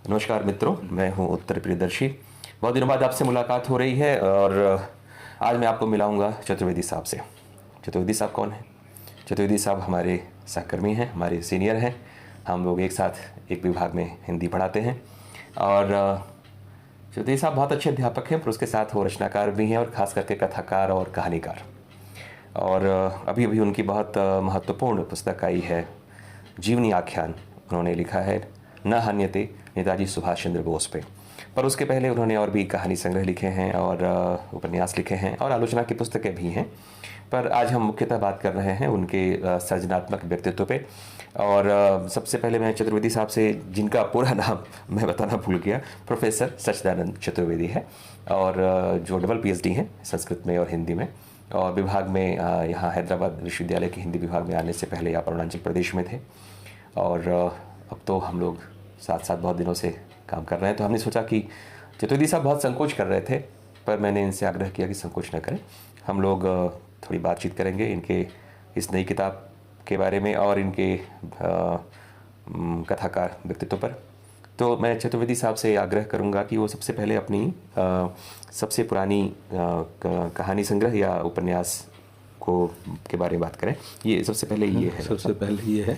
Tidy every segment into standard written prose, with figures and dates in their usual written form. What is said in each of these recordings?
नमस्कार मित्रों, मैं हूं उत्तर प्रियदर्शी। बहुत दिनों बाद आपसे मुलाकात हो रही है और आज मैं आपको मिलाऊंगा चतुर्वेदी साहब से। चतुर्वेदी साहब कौन है? चतुर्वेदी साहब हमारे सहकर्मी हैं, हमारे सीनियर हैं। हम लोग एक साथ एक विभाग में हिंदी पढ़ाते हैं और चतुर्वेदी साहब बहुत अच्छे अध्यापक हैं, पर उसके साथ वो रचनाकार भी हैं और ख़ास करके कथाकार और कहानीकार। और अभी अभी उनकी बहुत महत्वपूर्ण पुस्तक आई है, जीवनी आख्यान। उन्होंने लिखा है न हन्यते नेताजी सुभाष चंद्र बोस पे। पर उसके पहले उन्होंने और भी कहानी संग्रह लिखे हैं और उपन्यास लिखे हैं और आलोचना की पुस्तकें भी हैं। पर आज हम मुख्यतः बात कर रहे हैं उनके सृजनात्मक व्यक्तित्व पे। और सबसे पहले मैं चतुर्वेदी साहब से, जिनका पूरा नाम मैं बताना भूल गया, प्रोफेसर सच्चिदानंद चतुर्वेदी है और जो डबल PhD हैं संस्कृत में और हिंदी में, और विभाग में यहाँ हैदराबाद विश्वविद्यालय के हिंदी विभाग में आने से पहले आप अरुणाचल प्रदेश में थे। और अब तो हम लोग साथ साथ बहुत दिनों से काम कर रहे हैं। तो हमने सोचा कि चतुर्वेदी साहब बहुत संकोच कर रहे थे, पर मैंने इनसे आग्रह किया कि संकोच न करें। हम लोग थोड़ी बातचीत करेंगे इनके इस नई किताब के बारे में और इनके कथाकार व्यक्तित्व पर। तो मैं चतुर्वेदी साहब से आग्रह करूंगा कि वो सबसे पहले अपनी सबसे पुरानी कहानी संग्रह या उपन्यास को के बारे में बात करें। ये सबसे पहले ये है, सबसे पहले ये है,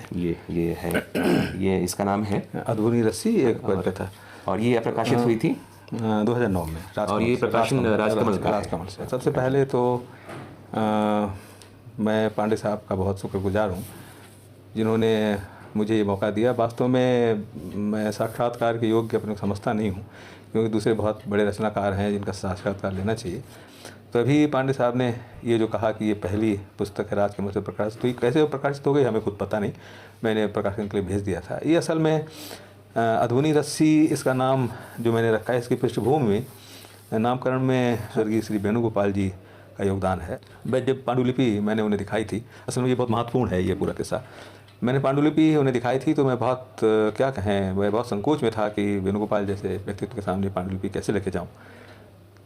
ये है, ये इसका नाम है अधूरी रस्सी, एक पत्र था और ये प्रकाशित हुई थी 2009 में। और ये प्रकाशन राजकमल से। सबसे पहले तो मैं पांडे साहब का बहुत शुक्रगुजार हूँ जिन्होंने मुझे ये मौका दिया। वास्तव में मैं साक्षात्कार के योग्य अपने को समझता नहीं हूँ, क्योंकि दूसरे बहुत बड़े रचनाकार हैं जिनका साक्षात्कार लेना चाहिए। तभी पांडे साहब ने ये जो कहा कि ये पहली पुस्तक है राजकमल से प्रकाशित, तो ये कैसे प्रकाशित हो गई हमें खुद पता नहीं, मैंने प्रकाशन के लिए भेज दिया था। ये असल में अधूरी रस्सी इसका नाम जो मैंने रखा है, इसकी पृष्ठभूमि में नामकरण में स्वर्गीय श्री वेणुगोपाल जी का योगदान है। मैं जब पांडुलिपि मैंने उन्हें दिखाई थी, असल में ये बहुत महत्वपूर्ण है ये पूरा किस्सा। मैंने पांडुलिपि उन्हें दिखाई थी तो मैं बहुत क्या कहें, मैं बहुत संकोच में था कि वेणुगोपाल जैसे व्यक्तित्व के सामने पांडुलिपि कैसे लेके जाऊँ।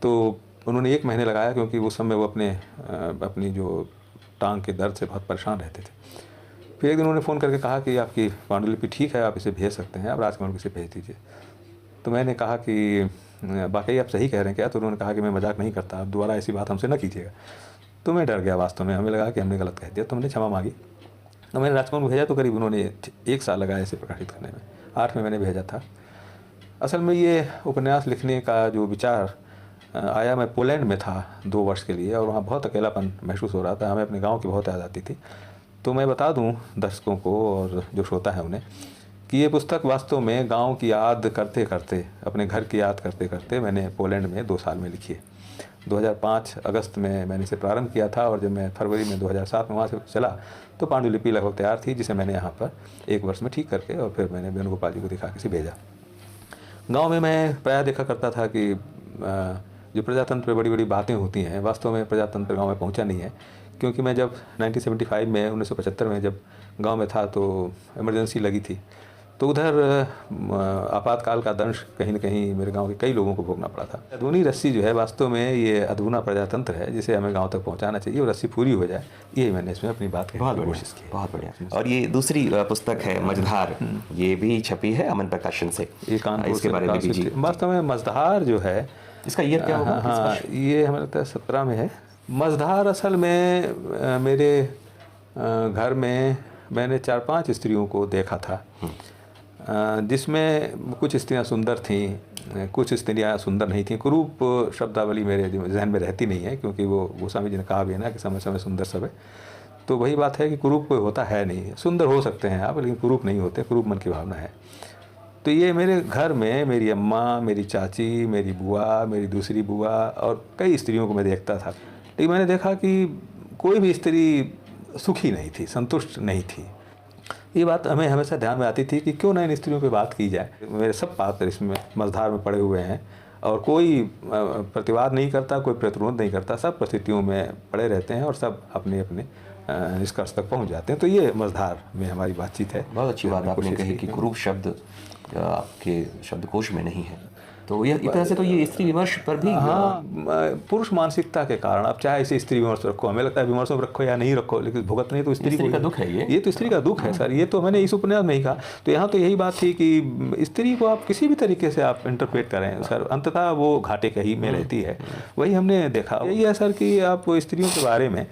तो उन्होंने 1 महीने लगाया, क्योंकि उस समय वो अपनी जो टांग के दर्द से बहुत परेशान रहते थे। फिर एक दिन उन्होंने फ़ोन करके कहा कि आपकी पांडुलिपि ठीक है, आप इसे भेज सकते हैं, आप राजकमल को इसे भेज दीजिए। तो मैंने कहा कि वाकई आप सही कह रहे हैं क्या? तो उन्होंने कहा कि मैं मजाक नहीं करता, आप दोबारा ऐसी बात हमसे न कीजिएगा। तो मैं डर गया, वास्तव में हमें लगा कि हमने गलत कह दिया, तो हमने क्षमा मांगी। तो मैंने राजकमल को भेजा, तो करीब उन्होंने 1 साल लगाया इसे प्रकाशित करने में। 8 में मैंने भेजा था। असल में ये उपन्यास लिखने का जो विचार आया, मैं पोलैंड में था 2 वर्ष के लिए और वहाँ बहुत अकेलापन महसूस हो रहा था। हमें अपने गांव की बहुत याद आती थी। तो मैं बता दूं दर्शकों को और जो श्रोता है उन्हें कि ये पुस्तक वास्तव में गांव की याद करते करते, अपने घर की याद करते करते मैंने पोलैंड में 2 साल में लिखी है। 2005 अगस्त में मैंने इसे प्रारंभ किया था और जब मैं फरवरी में 2007 में वहाँ से चला तो पांडुलिपि लगभग तैयार थी, जिसे मैंने यहाँ पर 1 वर्ष में ठीक करके और फिर मैंने वेणुगोपाल जी को दिखा के इसे भेजा। गाँव में मैं प्रायः देखा करता था कि जो प्रजातंत्र पे बड़ी बड़ी बातें होती हैं, वास्तव में प्रजातंत्र गांव में पहुंचा नहीं है, क्योंकि मैं जब 1975 में 1975 में जब गांव में था तो इमरजेंसी लगी थी, तो उधर आपातकाल का दंश कहीं न कहीं मेरे गांव के कई लोगों को भोगना पड़ा था। अधूरी रस्सी जो है वास्तव में ये अधूरा प्रजातंत्र है जिसे हमें गाँव तक पहुँचाना चाहिए और रस्सी पूरी हो जाए, यही मैंने इसमें अपनी बात कहने की कोशिश की। बहुत बढ़िया। और ये दूसरी पुस्तक है मझधार, ये भी छपी है अमन प्रकाशन से। ये कानपुर इसके बारे में भी वास्तव में मझधार जो है, इसका ईयर क्या होगा? हाँ, ये हमें लगता है 17 में है। मझधार असल में मेरे घर में मैंने 4-5 स्त्रियों को देखा था, जिसमें कुछ स्त्रियां सुंदर थीं, कुछ स्त्रियां सुंदर नहीं थीं। कुरूप शब्दावली मेरे जहन में रहती नहीं है, क्योंकि वो गोस्वामी जी ने कहा भी है ना कि समय समय सुंदर सब है। तो वही बात है कि कुरूप कोई होता है नहीं, सुंदर हो सकते हैं आप, लेकिन कुरूप नहीं होते, कुरूप मन की भावना है। तो ये मेरे घर में मेरी अम्मा, मेरी चाची, मेरी बुआ, मेरी दूसरी बुआ और कई स्त्रियों को मैं देखता था, लेकिन मैंने देखा कि कोई भी स्त्री सुखी नहीं थी, संतुष्ट नहीं थी। ये बात हमें हमेशा ध्यान में आती थी कि क्यों ना इन स्त्रियों पे बात की जाए। मेरे सब पात्र इसमें मझधार में पड़े हुए हैं और कोई प्रतिवाद नहीं करता, कोई प्रतिरोध नहीं करता, सब परिस्थितियों में पड़े रहते हैं और सब अपने अपने निष्कर्ष तक पहुंच जाते हैं। तो ये मझधार में हमारी बातचीत है। बहुत अच्छी बात आपने कही कि कुरूप शब्द आपके शब्दकोश में नहीं है। तो ये इस तरह से तो ये स्त्री विमर्श पर भी हाँ, पुरुष मानसिकता के कारण, अब चाहे इसे स्त्री विमर्श रखो, हमें लगता है विमर्शों में रखो या नहीं रखो, लेकिन भुगतना तो स्त्री का दुख है ये तो स्त्री का दुख है सर। ये तो मैंने इस उपन्यास में ही कहा। तो यहाँ तो यही बात थी कि स्त्री को आप किसी भी तरीके से आप इंटरप्रेट करें सर, अंततः वो घाटे के ही में रहती है। वही हमने देखा। यही है सर कि आप स्त्रियों के बारे में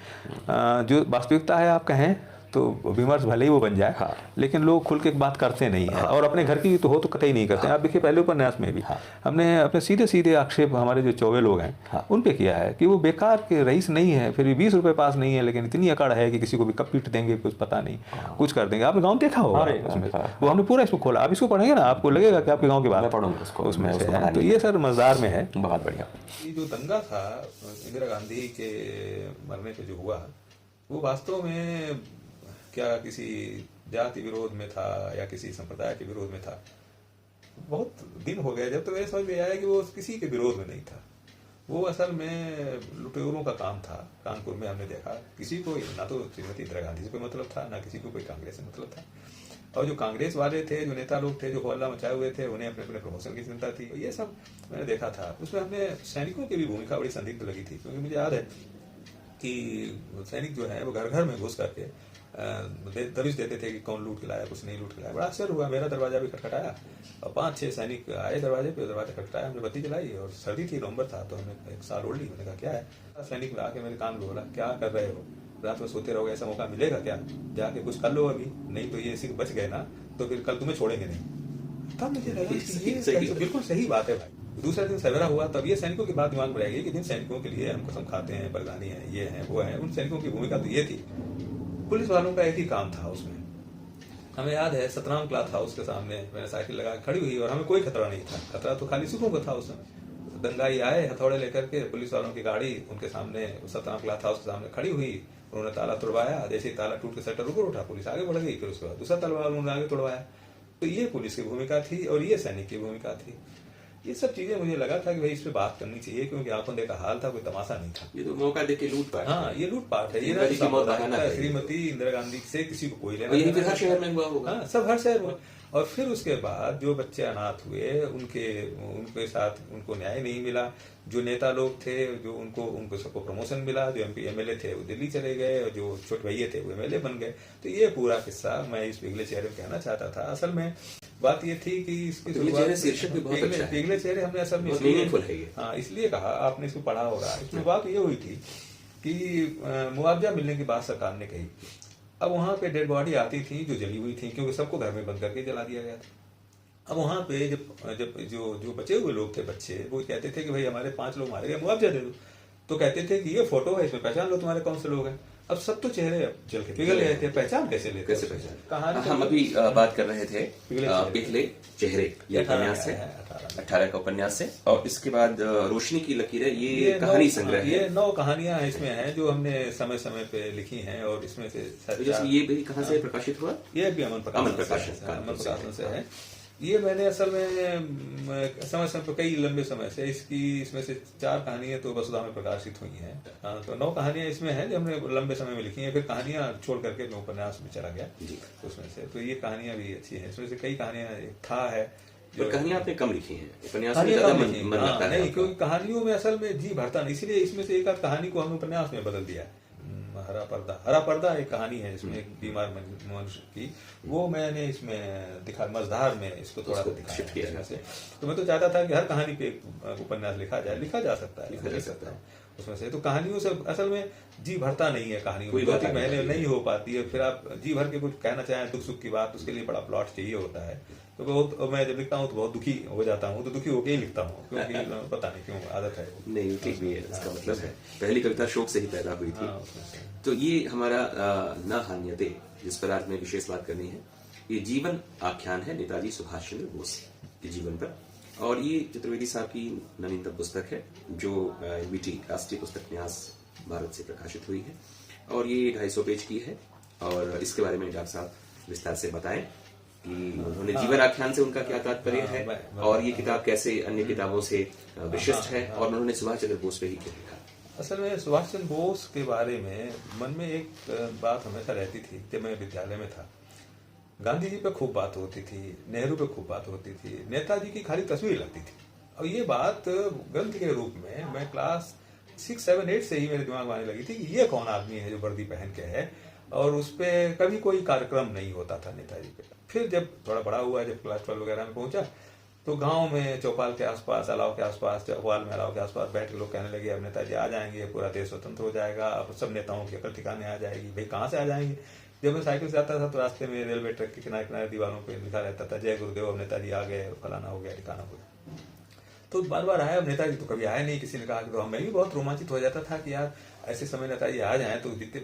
जो वास्तविकता है आप कहें तो विमर्श भले ही वो बन जाए, लेकिन लोग खुल के बात करते नहीं है। और अपने घर की तो हो तो कतई नहीं करते हैं। आप देखिए पहले उपन्यास में भी हमने अपने सीधे सीधे आक्षेप हमारे जो चौबे लोग हैं उन पे किया है कि वो बेकार के रईस नहीं है, फिर भी 20 रुपये पास नहीं है, लेकिन इतनी अकड़ है कि किसी को भी कब पीट देंगे, कुछ पता नहीं, कुछ कर देंगे। आपने गाँव देखा होगा उसमें, वो हमने पूरा इसको खोला। आप इसको पढ़ेंगे ना, आपको लगेगा कि आपके गाँव की बात पढ़ूंगा उसमें से है। तो ये सर मजेदार में है। बहुत बढ़िया। ये जो दंगा था इंदिरा गांधी के मरने पे जो हुआ, वो वास्तव में क्या किसी जाति विरोध में था या किसी संप्रदाय के विरोध में था? बहुत दिन हो गए जब तो ये समझ में आया कि वो किसी के विरोध में नहीं था। वो असल में लुटेरों का काम था। कानपुर में हमने देखा किसी को ना तो श्रीमती इंदिरा गांधी से कोई मतलब था, ना किसी को कोई कांग्रेस से मतलब था। और जो कांग्रेस वाले थे, जो नेता लोग थे, जो हल्ला मचाए हुए थे, उन्हें अपने अपने प्रमोशन की चिंता थी। ये सब मैंने देखा था। उसमें हमें सैनिकों की भी भूमिका बड़ी संदिग्ध लगी थी, क्योंकि मुझे याद है कि सैनिक जो है वो घर घर में घुस करके दबिश देते थे कि कौन लूट के लाया, कुछ नहीं लूट के लाया। बड़ा आश्चर्य हुआ। मेरा दरवाजा भी खटखटाया और 5-6 सैनिक आए दरवाजे पे, दरवाजा खटखटाया, हमने बत्ती जलाई और सर्दी थी, नवंबर था, तो हमने एक साल ओढ़ ली। मैंने कहा क्या है? सैनिक आके मेरे कान में बोला, क्या कर रहे हो, रात में सोते रहोगे, ऐसा मौका मिलेगा क्या? जाके कुछ कर लो अभी, नहीं तो ये सिर्फ बच गए ना तो फिर कल तुम्हें छोड़ेंगे नहीं। तब मुझे लगा ये बिल्कुल सही बात है भाई। दूसरा दिन सवेरा हुआ, तब ये सैनिकों की बात दिमाग में रहेगी कि जिन सैनिकों के लिए हम कसम खाते हैं, बलिदानी है, ये है, वो है, उन सैनिकों की भूमिका तो ये थी। पुलिस वालों का एक ही काम था उसमें। हमें याद है सतनाम क्लॉथ हाउस के सामने मैंने साइकिल लगा खड़ी हुई और हमें कोई खतरा नहीं था। खतरा तो खाली सिखों को था उस समय। दंगाई आए हथौड़े लेकर के, पुलिस वालों की गाड़ी उनके सामने सतनाम क्लॉथ हाउस के सामने खड़ी हुई। उन्होंने ताला तोड़वाया, जैसे ही ताला टूट के शटर ऊपर उठा, पुलिस आगे बढ़ गई। फिर उसके बाद दूसरा ताला उन्होंने आगे तोड़वाया। तो ये पुलिस की भूमिका थी और ये सैनिक की भूमिका थी। ये सब चीजें मुझे लगा था कि भाई इस पे बात करनी चाहिए, क्योंकि आंखों देखा हाल था, कोई तमाशा नहीं था। ये तो मौका देके लूटपाट। हाँ, ये लूटपाट है। ये श्रीमती इंदिरा गांधी से किसी को कोई लेना नहीं। हर शहर में हुआ होगा। हाँ, सब हर शहर में। और फिर उसके बाद जो बच्चे अनाथ हुए, उनके साथ उनको न्याय नहीं मिला। जो नेता लोग थे, जो उनको सबको प्रमोशन मिला, जो MP MLA थे वो दिल्ली चले गए, और जो छोटे भैया थे वो MLA बन गए। तो ये पूरा किस्सा मैं इस पिघले चेहरे में कहना चाहता था। असल में बात ये थी कि इसकी पिघले चेहरे हमने असल में इसलिए कहा, आपने इसको पढ़ा होगा। इसमें बात ये हुई थी कि मुआवजा मिलने की बात सरकार ने कही। अब वहां पे डेड बॉडी आती थी जो जली हुई थी, क्योंकि सबको घर में बंद करके जला दिया गया था। अब वहां पे जब जो बचे हुए लोग थे, बच्चे, वो कहते थे कि भाई हमारे 5 लोग मारे गए, मुआवजा दे दो। तो कहते थे कि ये फोटो है, इसमें पहचान लो तुम्हारे कौन से लोग हैं। अब सब तो चेहरे जल के पिघल गए थे, पहचान कैसे लेते? कैसे पहचान? कहानी हम अभी बात कर रहे थे पिघले चेहरे, ये उपन्यास से 18 का उपन्यास से। और इसके बाद रोशनी की लकीरें, ये कहानी संग्रह है। ये 9 कहानियां इसमें हैं जो हमने समय समय पे लिखी हैं। और इसमें से ये भी कहाँ से प्रकाशित हुआ? ये भी अमन प्रकाशन से है। ये मैंने असल में समय पर कई लंबे समय से इसमें से 4 कहानियां तो वसुधा में प्रकाशित हुई हैं। तो 9 कहानियां इसमें हैं जो हमने लंबे समय में लिखी हैं। फिर कहानियां छोड़ करके मैं उपन्यास में चला गया उसमें से। तो ये कहानियां भी अच्छी हैं। इसमें से कई कहानियां था है जो कहानियां आपने कम लिखी हैं, उपन्यास में ज्यादा मन लगता है नहीं, क्योंकि कहानियों में असल में जी भरता नहीं, इसलिए इसमें से एक आध कहानी को हमने उपन्यास में बदल दिया। हरा पर्दा एक कहानी है इसमें, एक बीमार मनुष्य की, वो मैंने इसमें दिखा, मजधार में इसको थोड़ा सा दिखाया इसमें से। तो मैं तो चाहता था कि हर कहानी पे एक उपन्यास लिखा जा सकता है उसमें से। तो कहानियों से असल में जी भरता नहीं है, कहानियों में 2-3 महीने नहीं हो पाती है। फिर आप जी भर के कुछ कहना चाहें दुख सुख की बात, उसके लिए बड़ा प्लॉट चाहिए होता है। तो बहुत, मैं जब लिखता हूँ तो बहुत दुखी हो जाता हूँ, तो दुखी होकर ही लिखता हूँ, क्योंकि पता नहीं क्यों आदत है। नहीं, ठीक भी है, इसका मतलब है पहली कविता शोक से ही पैदा हुई थी। तो ये हमारा न हान्यते, जिस पर आज में विशेष बात करनी है, ये जीवन आख्यान है नेताजी सुभाष चंद्र बोस के जीवन पर। और ये चतुर्वेदी साहब की नवीनतम पुस्तक है, जो NBT राष्ट्रीय पुस्तक न्यास भारत से प्रकाशित हुई है। और ये 250 पेज की है। और इसके बारे में डॉक्टर साहब विस्तार से बताएं कि उन्होंने जीवन आख्यान से उनका क्या तात्पर्य है, और ये किताब कैसे अन्य किताबों से विशिष्ट है, और उन्होंने सुभाष चंद्र बोस पे ही क्या लिखा। असल में सुभाष चंद्र बोस के बारे में मन में एक बात हमेशा रहती थी जब मैं विद्यालय में था। गांधी जी पे खूब बात होती थी, नेहरू पे खूब बात होती थी, नेताजी की खाली तस्वीर लगती थी। अब ये बात ग्रंथ के रूप में मैं क्लास 6, 7, 8 से ही मेरे दिमाग में आने लगी थी कि ये कौन आदमी है जो वर्दी पहन के है, और उस पर कभी कोई कार्यक्रम नहीं होता था नेताजी पे। फिर जब थोड़ा बड़ा हुआ, जब क्लास 12 वगैरह में पहुंचा, तो गांव में चौपाल के आसपास, अलाव के आसपास, चौपाल में अलाव के आसपास बैठ के लोग कहने लगे अब नेताजी आ जाएंगे, पूरा देश स्वतंत्र हो जाएगा, अब सब नेताओं की अकल ठिकाने आ जाएगी। भाई कहाँ से आ जाएंगे? जब मैं साइकिल से आता था तो रास्ते में रेलवे ट्रैक के किनारे किनारे दीवारों पे लिखा रहता था जय गुरुदेव, अब नेताजी आ गए, फलाना हो गया, ठिकाना हो गया। तो बार बार आया, अब नेताजी तो कभी आया नहीं। किसी ने कहा कि तो मैं भी बहुत रोमांचित हो जाता था कि यार ऐसे समय नेताजी आ जाए तो जितने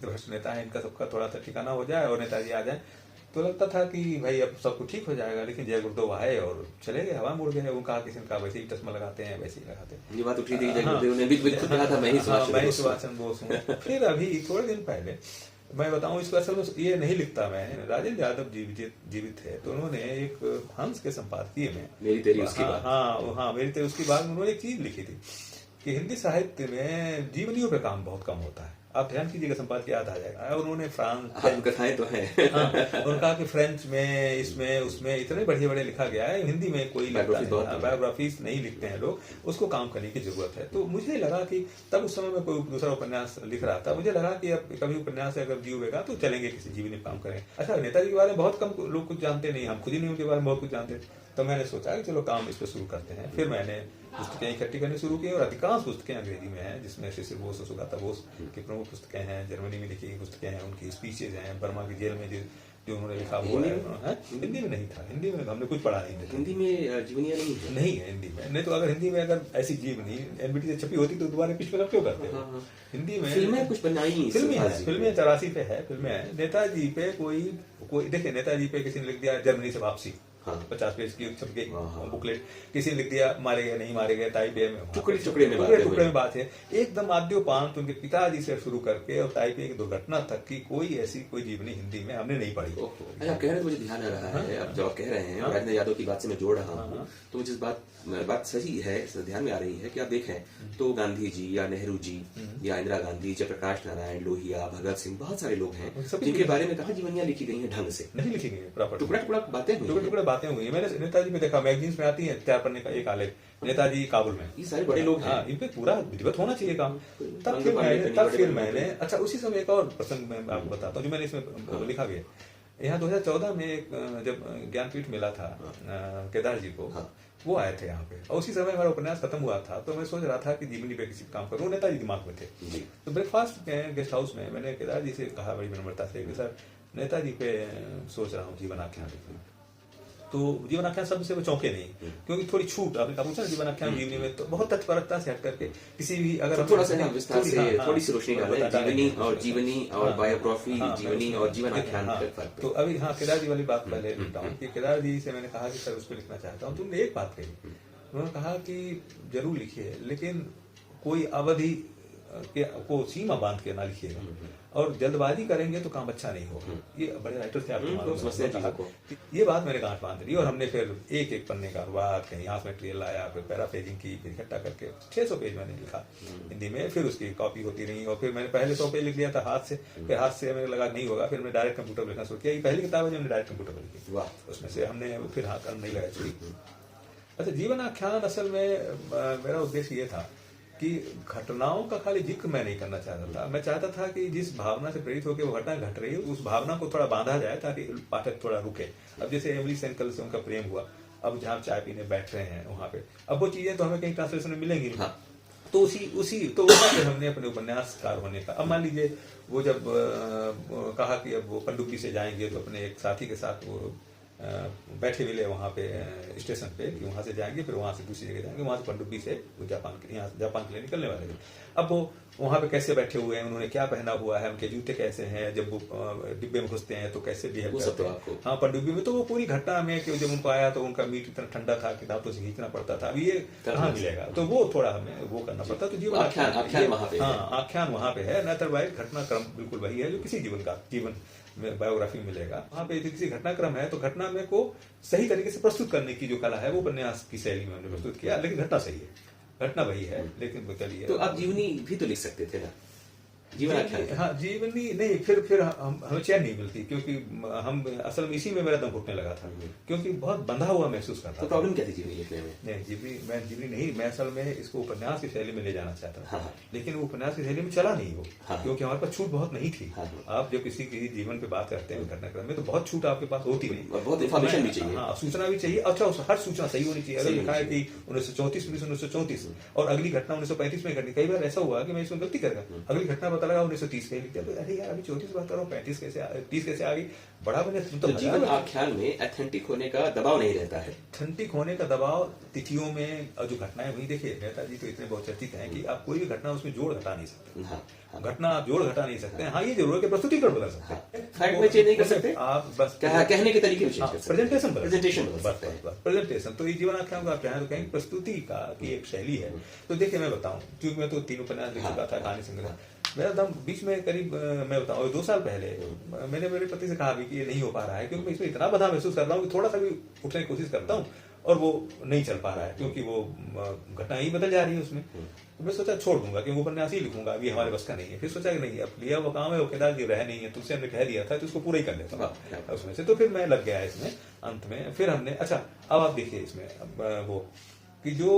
भ्रष्ट नेता है इनका सबका थोड़ा सा ठिकाना हो जाए और नेताजी आ जाए, तो लगता था कि भाई अब सब कुछ ठीक हो जाएगा। लेकिन जय गुरुदेव आए और चले गए, हवा मुड़ गए। उनका किसी ने कहा वैसे ही चश्मा लगाते हैं, वैसे ही लगाते हैं। ये बात उठी थी जय गुरुदेव ने भी कहा था मैं ही सुभाष चंद्र बोस हूँ। फिर अभी थोड़े दिन पहले मैं बताऊं, इसको असल में ये नहीं लिखता मैं, राजेंद्र यादव जीवित थे, तो उन्होंने एक हंस के संपादकीय में मेरी तेरी उसकी बात, हाँ मेरी तेरी उसकी बात में उन्होंने एक चीज लिखी थी कि हिंदी साहित्य में जीवनियों पे काम बहुत कम होता है। आप ध्यान कीजिएगा, संपादकीय याद आ जाएगा। उन्होंने फ्रांस कथाएं तो है उन्होंने कहा कि फ्रेंच में, इसमें उसमें इतने बढ़िया बढ़िया लिखा गया है, हिंदी में कोई बायोग्राफीज नहीं लिखते हैं लोग, उसको काम करने की जरूरत है। तो मुझे लगा कि तब उस समय मैं कोई दूसरा उपन्यास लिख रहा था, मुझे लगा कि अब कभी उपन्यास से अगर जीवेगा तो चलेंगे, किसी जीवनी काम करें। अच्छा, नेताजी के बारे में बहुत कम लोग कुछ जानते नहीं, हम खुद ही नहीं उनके बारे में बहुत कुछ जानते। तो मैंने सोचा कि चलो काम इस पर शुरू करते हैं। फिर मैंने पुस्तकें इकट्ठी करनी शुरू की और अधिकांश पुस्तकें अंग्रेजी में हैं, जिसमें शिशिर बोस और सुगाता बोस की प्रमुख पुस्तकें हैं, जर्मनी में लिखी गई पुस्तकें हैं, उनकी स्पीचेज हैं, बर्मा की जेल में जो उन्होंने लिखा हुआ है। हिंदी में नहीं था, हिंदी में हमने कुछ पढ़ा नहीं था। हिंदी में जीवनियां नहीं है हिंदी में। नहीं तो अगर हिंदी में अगर ऐसी जीवनी एनबीटी से छपी होती तो दोबारा पिच पर क्यों करते हो? हिंदी में फिल्में कुछ बनाई, फिल्में 84 पे है, फिल्में हैं। नेताजी पे कोई देखिए, नेताजी पे किसी ने लिख दिया जर्मनी से वापसी, 50 पेज की छप गई बुकलेट। किसी ने लिख दिया मारे गए नहीं मारे गए, ताइपे में टुकड़े में बात है। एकदम आद्योपांत उनके पिताजी से शुरू करके और ताइपे की दुर्घटना तक की कोई जीवनी हिंदी में हमने नहीं पढ़ी। अच्छा, कह रहे मुझे ध्यान आ रहा है, अब जब आप कह रहे हैं राजेंद्र यादव की बात से मैं जोड़ रहा हूँ, तो मुझे बात सही है, ध्यान में आ रही है कि आप देखें तो गांधी जी या नेहरू जी या इंदिरा गांधी, जयप्रकाश नारायण, लोहिया, भगत सिंह, बहुत सारे लोग हैं जिनके बारे में कहा जीवनियां लिखी गई हैं, ढंग से नहीं लिखी गई है, टुकड़ा बातें हुई। मैंने नेताजी पे देखा, मैगजीन्स में आती है 4 पन्ने का एक आलेख, नेताजी काबुल में, ये सारे बड़े लोग हैं, इन पे पूरा विधिवत होना चाहिए काम। तब फिर मैंने अच्छा, उसी समय एक और प्रसंग मैं आपको बताता हूँ जो मैंने इसमें लिखा गया। यहाँ 2014 में जब ज्ञानपीठ मिला था केदार जी को, वो आए थे यहाँ पे, और उसी समय हमारा उपन्यास खत्म हुआ था। तो मैं सोच रहा था कि जीवनी पे किसी काम करूँ, नेताजी दिमाग में थे। तो ब्रेकफास्ट गेस्ट हाउस में मैंने केदार जी से कहा बड़ी विनम्रता से कि सर नेताजी पे सोच रहा हूँ जीवन आख्यान लिखूं। तो जीवन आख्यान शब्द से वो चौंके नहीं, क्योंकि थोड़ी छूट आपने पूछा ना जीवन आख्यान जीवनी में, तो बहुत तत्परता से हट करके किसी भी अगर थोड़ा सा विस्तार से थोड़ी सी रोशनी डालें, जीवनी और बायोग्राफी, जीवनी और जीवन आख्यान। तो अभी केदार जी वाली बात पहले बताऊं कि केदार जी से मैंने कहा कि सर उस पर लिखना चाहता हूँ। तुमने एक बात कही, उन्होंने कहा कि जरूर लिखिए, लेकिन कोई अवधि को सीमा बांध के ना लिखिएगा, और जल्दबाजी करेंगे तो काम अच्छा नहीं होगा। ये बड़े राइटर थे आपको, ये बात मेरे गांठ बांध रही। और हमने फिर एक पन्ने का अनुवाद, कहीं हाथ में ट्रेल लाया, फिर पैराफ्रेजिंग की, फिर इकट्ठा करके 600 पेज मैंने लिखा हिंदी में। फिर उसकी कॉपी होती रही, और फिर मैंने पहले 100 पेज लिख लिया था हाथ से, फिर हाथ से मेरे लगा नहीं होगा, फिर मैंने डायरेक्ट कंप्यूटर पर लिखना शुरू किया। ये पहली किताब है जो हमने डायरेक्ट कंप्यूटर पर लिखी, उसमें से हमने फिर हाथ नहीं लगाया शुरू। अच्छा, जीवन आख्यान असल में मेरा उद्देश्य ये था कि घटनाओं का खाली जिक्र मैं नहीं करना चाहता था। मैं चाहता था कि जिस भावना से प्रेरित होकर वो घटना घट रही है, उस भावना को थोड़ा बांधा जाए ताकि पाठक थोड़ा रुके। अब जैसे एमिली सेंकल से उनका प्रेम हुआ, अब जहाँ चाय पीने बैठ रहे हैं वहां पे, अब वो चीजें तो हमें कहीं ट्रांसलेशन में मिलेंगी। तो वहां पे हमने अपने उपन्यासकार होने का, अब मान लीजिए वो जब कहा कि अब वो पनडुब्बी से जाएंगे, तो अपने एक साथी के साथ वो बैठे मिले वहाँ पे स्टेशन पे कि वहाँ से जाएंगे, फिर वहाँ से दूसरी जगह जाएंगे, वहाँ से पनडुब्बी से वो जापान के लिए निकलने वाले थे। अब वो वहाँ पे कैसे बैठे हुए हैं, उन्होंने क्या पहना हुआ है, उनके जूते कैसे हैं, जब वो डिब्बे में घुसते हैं तो कैसे बिहेव करते हैं, हाँ पनडुब्बी में। तो वो पूरी घटना में कि जब उनको आया तो उनका मीट इतना ठंडा था कि दांतों से खींचना पड़ता था। अब ये कहाँ मिलेगा, तो वो थोड़ा हमें वो करना पड़ता। तो जीवन आख्यान वहाँ पे है, अदरवाइज घटनाक्रम बिल्कुल वही है जो किसी जीवन में बायोग्राफी मिलेगा। वहाँ पे किसी घटनाक्रम है तो घटना में को सही तरीके से प्रस्तुत करने की जो कला है वो उपन्यास की शैली में हमने प्रस्तुत किया, लेकिन घटना सही है, घटना वही है। लेकिन चलिए, तो आप जीवनी भी तो लिख सकते थे ना? जीवन आख्यान? हाँ, जीवनी नहीं, फिर हमें चैन नहीं मिलती, क्योंकि हम असल में इसी में मेरा दम घुटने लगा था, क्योंकि बहुत बंधा हुआ महसूस करता तो था। प्रॉब्लम क्या थी जीवनी लिखने में? नहीं, जीवनी नहीं, मैं असल में इसको उपन्यास की शैली में ले जाना चाहता था। हाँ। लेकिन वो उपन्यास की शैली में चला नहीं वो, हाँ। क्योंकि हमारे पास छूट बहुत नहीं थी। हाँ। आप जब किसी की जीवन पे बात करते हैं घटनाक्रम में, तो बहुत छूट आपके पास होती नहीं, बहुत इन्फॉर्मेशन भी चाहिए। हाँ, सूचना भी चाहिए। अच्छा, हर सूचना सही होनी चाहिए। अगर लिखा है कि 1934 1934 और अगली घटना 1935 में घटनी, कई बार ऐसा हुआ कि मैं इसमें गलती कर गया, अगली घटना पता लगा 1930 में लिख दिया, तो अरे यार अभी 34 बात करो, 35 कैसे 30 कैसे आ गई, बड़ा मैंने तो जीवन आख्यान में एथेंटिक होने का दबाव नहीं रहता है। ठंडिक होने का दबाव तिथियों में, और जो घटनाएं हुई, देखिए नेताजी तो इतने बहुचर्चित हैं कि आप कोई भी घटना उसमें जोड़ घटा नहीं सकते। हाँ, हाँ। घटना आप जोड़ घटा नहीं सकते हैं। हाँ, ये जरूर है कि प्रस्तुतिकरण बदल सकते हैं, फैक्ट में चेंज नहीं कर सकते आप, बस कहने के तरीके में चेंज कर सकते हैं। प्रेजेंटेशन बदल सकते हैं। प्रेजेंटेशन। तो ये जीवन आख्यान को आप चाहें तो कहेंगे प्रस्तुति का की एक शैली है। तो देखिए मैं बताऊं, क्योंकि मैं तो 3 उपन्यास लिख चुका था, कहानी संग्रह, मेरा दम बीच में करीब, मैं बताऊं 2 साल पहले मैंने मेरे पति से कहा भी कि ये नहीं हो पा रहा है, क्योंकि मैं इसमें इतना बधा महसूस कर रहा हूँ कि थोड़ा सा भी उठने की कोशिश करता हूँ और वो नहीं चल पा रहा है, क्योंकि वो घटना ही बदल जा रही है उसमें। तो मैं सोचा छोड़ दूंगा, क्योंकि उपन्यास ही लिखूंगा, अभी हमारे बस का नहीं है। फिर सोचा कि नहीं, अब लिया वो काम है, वो केदार जी रह नहीं है, तुझसे हमने कह दिया था, तो उसको पूरा ही कर लेता हूँ उसमें से। तो फिर मैं लग गया इसमें अंत में। फिर हमने, अच्छा अब आप देखिए इसमें वो कि जो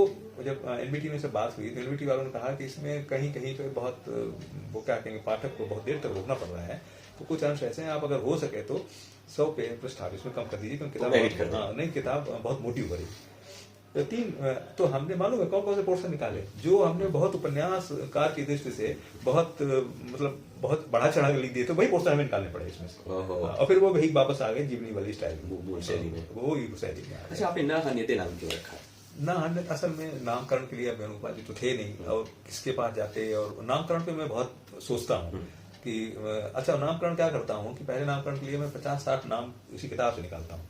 जब एनबीटी में से बात हुई, तो एनबीटी वालों ने कहा कि इसमें कहीं कहीं पे बहुत, वो क्या कहेंगे, पाठक को बहुत देर तक रोकना पड़ रहा है। तो कुछ अंश ऐसे हैं, आप अगर हो सके तो 100 पे पृष्ठ आप इसमें कम कर दीजिए, क्योंकि किताब नहीं, किताब बहुत मोटी हो गई। तो 3, तो हमने मालूम है कौन कौन से पोर्शन निकाले, जो हमने बहुत उपन्यासकार की दृष्टि से बहुत, मतलब बहुत बढ़ा चढ़ा के लिख दिए, तो वही पोर्शन हमें निकालने पड़े इसमें से। और फिर वो वही वापस आ गए जीवनी वाली स्टाइल में, शैली में, वो शैली में। अच्छा, आपने न हन्यते नाम क्यों रखा? ना, हमने असल में नामकरण के लिए वेणुगोपाल जी तो थे नहीं, और किसके पास जाते, और नामकरण पे मैं बहुत सोचता हूँ कि अच्छा नामकरण क्या करता हूँ कि पहले नामकरण के लिए मैं 50-60 नाम उसी किताब से निकालता हूँ।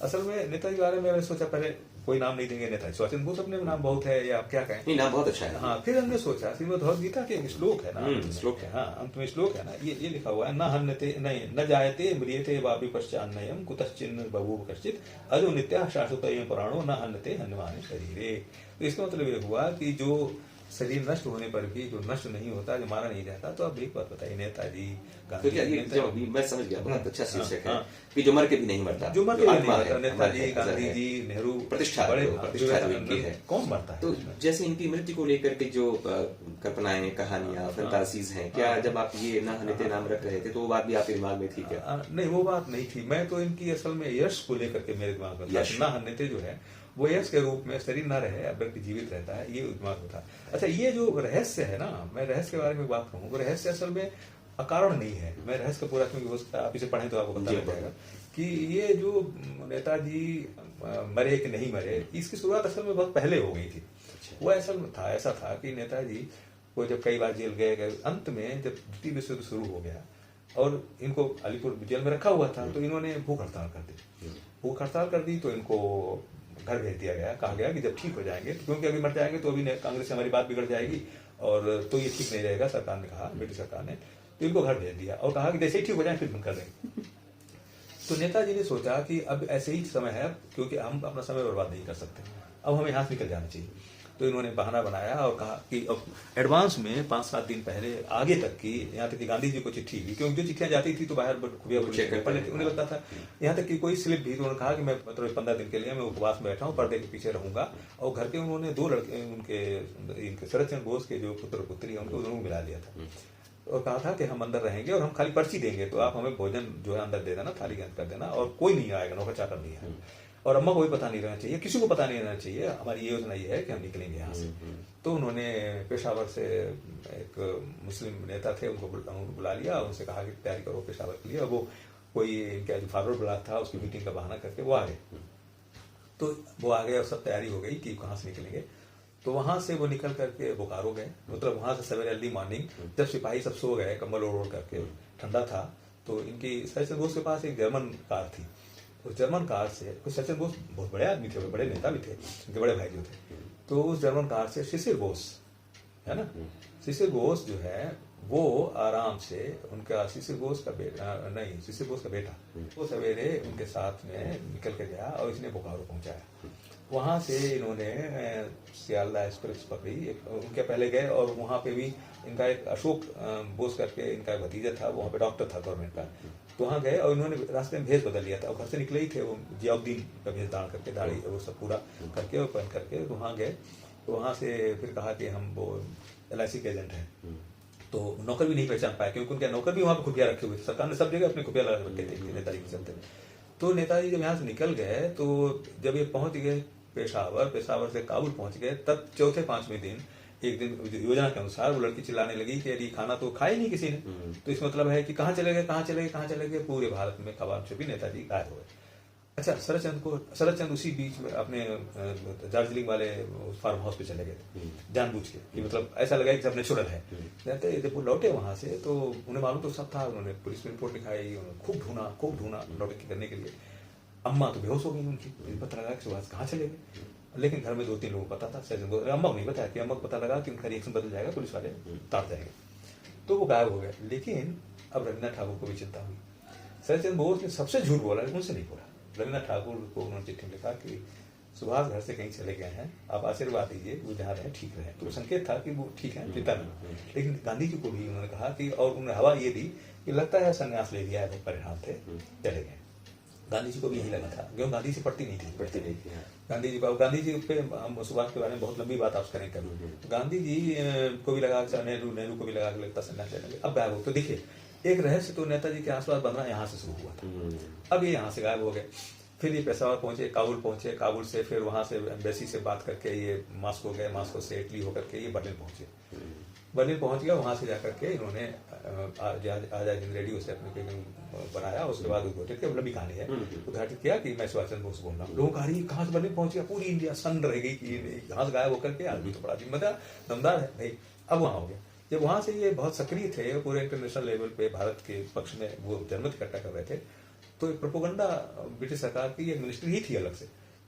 असल में नेताजी के बारे में मैंने सोचा पहले कोई नाम नहीं देंगे, नेताजी सुभाष चंद्र बोस अपने नाम बहुत है, या आप क्या कहें, नहीं, नाम बहुत अच्छा है। हाँ, फिर हमने सोचा श्रीमद् भगवद गीता के एक श्लोक है ना, श्लोक है, हाँ, अंत में श्लोक है ना, ये लिखा हुआ है, न हन्यते, नहीं न जायते म्रियते वापि पश्चान्नयम् कुतश्चिन्न बभूव कश्चित अजो नित्यः शाश्वतोऽयं पुराणो न हन्यते हन्यमाने शरीरे। तो इसका मतलब ये हुआ कि जो शरीर नष्ट होने पर भी जो नष्ट नहीं होता, जो मारा नहीं जाता। तो अब एक बात बताइए, नेताजी गांधी, मैं समझ गया, बहुत अच्छा शीर्षक है कि जो मर के भी नहीं मरता, जो मर के भी नहीं मरता, नेताजी, गांधी जी, नेहरू, प्रतिष्ठा इनकी है, कौन मरता है? तो जैसे इनकी मृत्यु को लेकर के जो कल्पनाएं, कहानियां, फंतासीज हैं, क्या जब आप ये न हन्यते नाम रख रहे थे तो वो बात भी आपके दिमाग में थी क्या? नहीं, वो बात नहीं थी। मैं तो इनकी असल में यश को लेकर के मेरे दिमाग में था, न हन्यते जो है वो यश के रूप में, शरीर ना रहे, व्यक्ति जीवित रहता है, ये दिमाग में था। अच्छा, ये जो रहस्य है ना, मैं रहस्य के बारे में बात कहूँ, वो रहस्य असल में अकारण नहीं है। मैं रहस्य का पूरा, क्योंकि हो सकता है आप इसे पढ़ें तो आपको पता लग जाएगा कि ये जो नेताजी मरे कि नहीं मरे, इसकी शुरुआत असल में बहुत पहले हो गई थी। वो असल में था, ऐसा था कि नेताजी को जब कई बार जेल गए, अंत में जब द्वितीय विश्व युद्ध शुरू हो गया और इनको अलीपुर जेल में रखा हुआ था, तो इन्होंने भूख हड़ताल कर दी। भूख हड़ताल कर दी तो इनको घर भेज दिया गया। कहा गया कि जब ठीक हो जाएंगे, तो क्योंकि अभी मर जाएंगे तो अभी कांग्रेस से हमारी बात बिगड़ जाएगी, और तो ये ठीक नहीं रहेगा, सरकार ने कहा, ब्रिटिश सरकार ने। तो इनको घर भेज दिया और कहा कि जैसे ही ठीक हो जाए फिर बंद कर देंगे। तो नेताजी ने सोचा कि अब ऐसे ही समय है, क्योंकि हम अपना समय बर्बाद नहीं कर सकते, अब हमें यहाँ से निकल जाना चाहिए। तो इन्होंने बहाना बनाया और कहा कि अब एडवांस में 5-7 दिन पहले आगे तक की, यहाँ तक कि गांधी जी को चिट्ठी भी, क्योंकि जो चिट्ठियां जाती थी तो बाहर खुफिया उन्हें लगता था, यहाँ तक कि कोई स्लिप भी, तो उन्होंने कहा कि मैं मतलब 15 दिन के लिए मैं उपवास में बैठा हूँ, पर्दे के पीछे रहूंगा। और घर के उन्होंने 2 लड़के, इनके शरद चंद्र बोस के जो पुत्र पुत्री है, उनको दोनों मिला लिया था और कहा था कि हम अंदर रहेंगे और हम खाली पर्ची देंगे, तो आप हमें भोजन जो है अंदर दे देना, थाली के अंदर कर देना, और कोई नहीं आएगा, नौकर चाकर नहीं है, और अम्मा को भी पता नहीं रहना चाहिए, किसी को पता नहीं रहना चाहिए, हमारी ये योजना ये है कि हम निकलेंगे यहाँ से। तो उन्होंने पेशावर से एक मुस्लिम नेता थे, उनको बुला लिया, उनसे कहा कि तैयारी करो पेशावर के लिए, और वो कोई इनका जो फॉरवर्ड ब्लॉक था उसकी मीटिंग का बहाना करके वो आ गए। तो वो आ गए और सब तैयारी हो गई कि कहाँ से निकलेंगे। तो वहां से वो निकल करके बोकारो गए, मतलब वहां से सवेरे अर्ली मॉर्निंग, जब सिपाही सब सो गए कंबल ओढ़ करके, ठंडा था, तो इनकी सचिन बोस के पास एक जर्मन कार थी। उस जर्मन कार से, सचिन बोस बहुत बड़े आदमी थे, बड़े नेता भी थे, उनके बड़े भाई जो थे, तो उस जर्मन कार से शिशिर बोस है ना, शिशिर बोस जो है वो आराम से, उनका शिशिर बोस का बेटा, नहीं शिशिर बोस का बेटा, वो सवेरे उनके साथ में निकल के गया और इसने बोकारो पहुंचाया। वहाँ से इन्होंने सियालदा एक्सप्रेस पकड़ी, उनके पहले गए और वहाँ पे भी इनका एक अशोक बोस करके इनका भतीजा था, वहाँ पे डॉक्टर था गवर्नमेंट का, तो वहाँ गए और इन्होंने रास्ते में भेष बदल लिया था और घर से निकले ही थे वो जियाउद्दीन का भेष धारण करके, दाढ़ी वो सब पूरा करके और पहन करके, तो वहाँ गए। तो वहाँ से फिर कहा कि हम वो LIC के एजेंट हैं, तो नौकर भी नहीं पहचान पाए क्योंकि उनके नौकर भी वहाँ पे खुफिया रखे हुए थे, सरकार ने सब जगह अपने खुफिया लगा रखे थे नेताजी के चलते। तो नेताजी जब यहाँ से निकल गए तो जब ये पहुंच गए पेशावर से काबुल पहुंच गए, तब चौथे पांचवें दिन एक दिन योजना के अनुसार वो लड़की चिल्लाने लगी कि अरे खाना तो खाया नहीं किसी ने, तो इस मतलब है कि कहाँ चले गए, पूरे भारत में खबर छुपी, नेताजी गायब हो गए। अच्छा, शरद चंद्र उसी बीच में अपने दार्जिलिंग वाले फार्म हाउस पे चले गए थे जानबूझ के, कि मतलब ऐसा लगा कि सब नेचुरल है। जब वो लौटे वहां से तो उन्हें मालूम तो सब था, उन्होंने पुलिस में रिपोर्ट लिखाई, उन्होंने खूब ढूंढा नौटंकी करने के लिए। अम्मा तो बेहोश हो गई उनकी, पता लगा कि सुभाष कहाँ चले गए, लेकिन घर में 2-3 लोगों को पता था, अम्मा को नहीं बताया कि अम्मा को पता लगा कि उनका रिएक्शन बदल जाएगा, पुलिस वाले ताड़ जाएंगे, तो वो गायब हो गए। लेकिन अब रविन्द्रनाथ ठाकुर को भी चिंता हुई। शरदचंद्र बोस ने सबसे झूठ बोला, लेकिन उनसे नहीं बोला। रविन्द्रनाथ ठाकुर को उन्होंने चिट्ठी में लिखा कि सुभाष घर से कहीं चले गए हैं, आप आशीर्वाद दीजिए वो जहाँ रहे ठीक रहे। तो संकेत था कि वो ठीक है, चिंता नहीं। लेकिन गांधी जी को भी उन्होंने कहा कि, और उन्होंने हवा ये दी कि लगता है संन्यास ले लिया है, परिणाम थे, चले गए। गांधी जी को भी यही लगा था, क्यों गांधी जी पढ़ती नहीं थी। गांधी जी पे हम सुभाष के बारे में बहुत लंबी बात आप करें कभी। गांधी जी को भी लगा, नेहरू को भी लगा लगता संन्यास लेने। अब गायब हो, तो देखिए एक रहस्य तो नेताजी के आसपास बनना यहाँ से शुरू हुआ था। अब ये यहाँ से गायब हो गए, फिर ये पेशावर पहुंचे, काबुल से फिर वहां से एम्बेसी से बात करके ये मास्को गए, मास्को से इटली होकर के ये बर्लिन पहुंचे। बर्लिन पहुंच गया, वहां से जाकर के इन्होंने आजाद हिंद रेडियो से अपने बनाया। उसके बाद उद्घाटित किया, लंबी कहानी है, उद्घाटित किया कि मैं सुभाष चंद्र बोस बोल रहा हूँ। लोगों कहा कहाँ से बर्लिन पहुंच गया, पूरी इंडिया सन्न रह गई कि कहाँ से गायब होकर के, आदमी तो बड़ा जिम्मेदार दमदार है भाई। अब वहां हो गया, जब वहां से ये बहुत सक्रिय थे, पूरे इंटरनेशनल लेवल पे भारत के पक्ष में वो जनमत इकट्ठा कर रहे थे, तो एक प्रोपोगंडा ब्रिटिश सरकार की एक मिनिस्ट्री ही थी अलग से।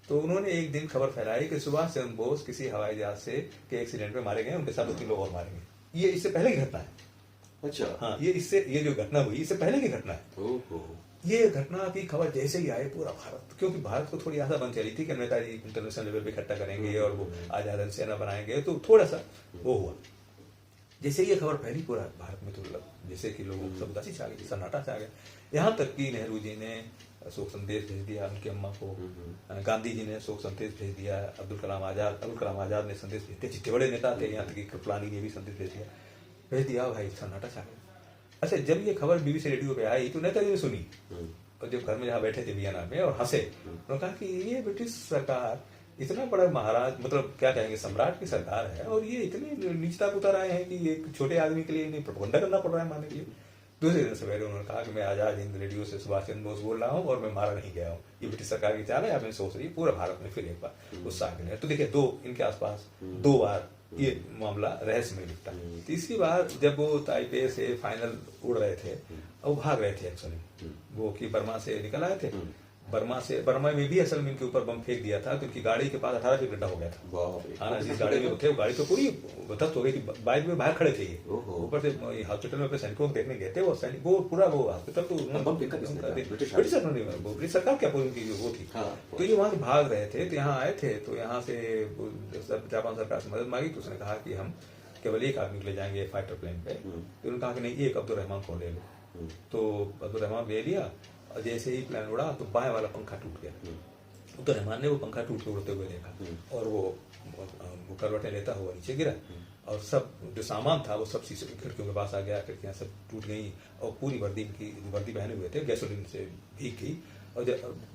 तो उन्होंने एक दिन खबर फैलाई कि सुभाष चंद्र बोस किसी हवाई जहाज से के एक्सीडेंट में मारे गए, उनके साथ 2-3 लोग और मारे गए। ये इससे पहले की घटना है। अच्छा, हाँ, ये जो घटना हुई इससे पहले की घटना है। ये घटना की खबर जैसे ही आए पूरा भारत, क्योंकि भारत को थोड़ी आशा बन चली थी कि नेताजी इंटरनेशनल लेवल पे इकट्ठा करेंगे और वो आजाद हिंद सेना बनाएंगे, तो थोड़ा सा वो हुआ। जैसे ये खबर फैली पूरा भारत में, तो जैसे कि लोगों को सब उदासी छा गई, सन्नाटा छा गया। यहाँ तक कि नेहरू जी ने शोक संदेश भेज दिया उनकी अम्मा को, गांधी जी ने शोक संदेश भेज दिया, अब्दुल कलाम आजाद ने संदेश भेज दिया, जितने बड़े नेता थे, यहाँ तक कि कृपलानी ने भी संदेश भेज दिया भाई, सन्नाटा छा गया। अच्छा, जब ये खबर BBC रेडियो पे आई तो नेताजी ने सुनी, और जब घर में जहाँ बैठे थे वियना में और हंसे, उन्होंने कहा कि ये ब्रिटिश सरकार इतना बड़ा महाराज, मतलब क्या कहेंगे, सम्राट की सरकार है, और ये इतनी नीचता को उतर आए हैं कि एक छोटे आदमी के लिए इन्हें प्रोपगंडा करना पड़ रहा है मानने के लिए। दूसरे दिन सवेरे उन्होंने कहा कि मैं आजाद हिंद रेडियो से सुभाष चंद्र बोस बोल रहा हूँ और मैं मारा नहीं गया हूँ, ये ब्रिटिश सरकार की चाल है, आपने सोच रही है। पूरा भारत में फिर एक बार गुस्सा आ गया। तो देखिए, इनके आसपास 2 बार ये मामला रहस्य में निपटा। तीसरी बार जब वो ताइपे से फाइनल उड़ रहे थे, वो भाग रहे थे एक्चुअली, वो कि बर्मा से निकल आए थे। बर्मा में भी असल में इनके ऊपर बम फेंक दिया था, तो इनकी गाड़ी के पास 18 फीट गड्ढा हो गया था। हाँ, जिस गाड़ी में वो थे, वो गाड़ी तो पूरी ध्वस्त हो गई थी। बाइक में बाहर खड़े थे ये, ऊपर से हॉस्पिटल में अपने सैनिकों को देखने गए थे। वो सैनिक वो पूरा वो हॉस्पिटल तो ब्रिटिश सरकार क्या पूरी उनकी वो थी। तो ये वहां से भाग रहे थे, तो यहाँ आए थे, तो यहाँ से जापान सरकार से मदद मांगी, तो उसने कहा कि हम केवल एक आदमी को ले जाएंगे फाइटर प्लेन पे। तो उन्होंने कहा कि नहीं, एक अब्दुल रहमान को ले लो। तो अब्दुल रहमान ले लिया, और जैसे ही प्लेन उड़ा तो बाएं वाला पंखा टूट गया। तो रहमान ने वो पंखा टूट के उड़ते हुए देखा, और वो करवटें लेता हुआ नीचे गिरा, और सब जो सामान था वो सब शीशे की खिड़कियों के पास आ गया, खिड़कियां सब टूट गई, और पूरी वर्दी पहने हुए थे गैसोलीन से भीग गई। और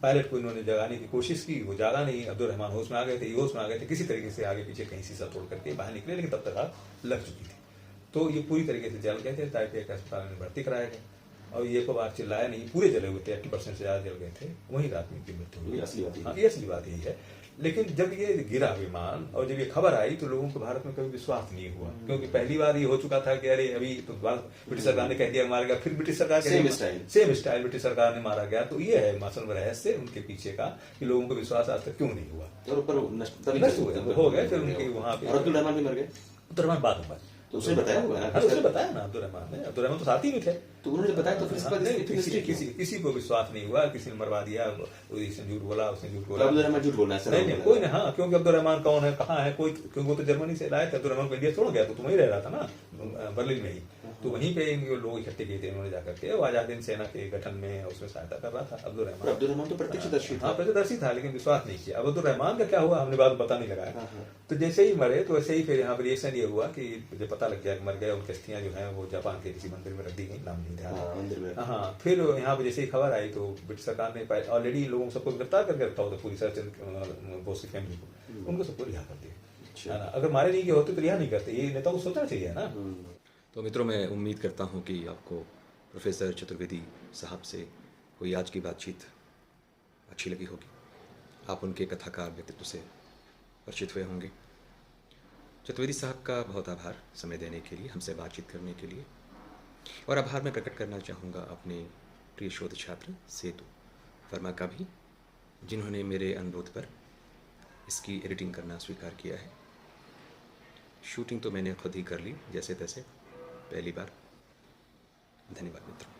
पायलट को इन्होंने जगाने की कोशिश की, वो जागा नहीं। अब्दुल रहमान होश में आ गए थे, होश में आ गए थे, किसी तरीके से आगे पीछे कहीं शीशा तोड़ करके बाहर निकले, लेकिन तब तक आग लग चुकी थी। तो ये पूरी तरीके से जल गए थे। ताइपे के अस्पताल में भर्ती कराया गया, और ये को बार चिल्लाया नहीं, पूरे जले हुए थे, 80% से ज्यादा जल गए थे। वहीं रात में इनकी मृत्यु हुई। ये असली बात यही है। लेकिन जब ये गिरा विमान, और जब ये खबर आई, तो लोगों को भारत में कभी विश्वास नहीं हुआ, क्योंकि पहली बार ये हो चुका था कि अरे अभी तो ब्रिटिश सरकार ने कह दिया मारा गया, फिर ब्रिटिश सरकार सेम स्टाइल ब्रिटिश सरकार ने मारा गया। तो ये है मसल रहस्य उनके पीछे का, कि लोगों को विश्वास आज तक क्यों नहीं हुआ। हो गया फिर उनकी वहां पे अब्दुल रहमान भी मर गए। अब्दुल रहमान बाद में, तो उसने बताया होगा ना? हाँ, उसने बताया ना, अब्दुल रहमान तो साथी भी थे। तो उन्होंने बताया, तो फिर इसके बाद नहीं, इसकी किसी को विश्वास नहीं हुआ, किसी ने मरवा दिया, इसने झूठ बोला, उसने झूठ बोला। अब्दुल रहमान झूठ बोलना है सर? नहीं, कोई नहीं। हाँ, क्योंकि अब्दुल रहमान कौन है, कहाँ है, कोई, क्योंकि वो तो जर्मनी से लाए थे। अब्दुल रहमान को इंडिया छोड़ गया, तो वहीं रह रहा था ना, बर्लिन में ही। तो वहीं पे लोग इकट्ठे किए थे उन्होंने जाकर के, वो आजाद हिंद सेना के गठन में उसमें सहायता कर रहा था अब्दुल रहमान। तो प्रत्यक्षदर्शी था। हाँ, प्रत्यक्षदर्शी था, लेकिन विश्वास नहीं किया। अब अब्दुल रहमान का क्या हुआ, हमने बात पता नहीं लगाया। तो जैसे ही मरे, तो वैसे ही फिर यहाँ पर रिएक्शन ये हुआ कि मुझे पता लग गया कि मर गए, उनकी अस्थियां जो है वो जापान के किसी मंदिर में रख दी गई, नाम नहीं ध्यान। हाँ, फिर यहाँ पर जैसे ही खबर आई तो ब्रिटिश सरकार ने ऑलरेडी लोगों सबको गिरफ्तार करके रखा होता, पूरी सरचंद बोस की फैमिली को, उनको सबको रिहा कर दिया, है ना। अगर मारे नहीं गए होते तो रिहा नहीं करते, ये नेता को सोचना चाहिए ना। तो मित्रों, मैं उम्मीद करता हूँ कि आपको प्रोफेसर चतुर्वेदी साहब से कोई आज की बातचीत अच्छी लगी होगी। आप उनके कथाकार व्यक्तित्व से परिचित हुए होंगे। चतुर्वेदी साहब का बहुत आभार समय देने के लिए, हमसे बातचीत करने के लिए। और आभार मैं प्रकट करना चाहूँगा अपने प्रिय शोध छात्र सेतु वर्मा का भी, जिन्होंने मेरे अनुरोध पर इसकी एडिटिंग करना स्वीकार किया है। शूटिंग तो मैंने खुद ही कर ली जैसे तैसे, पहली बार। धन्यवाद मित्रों।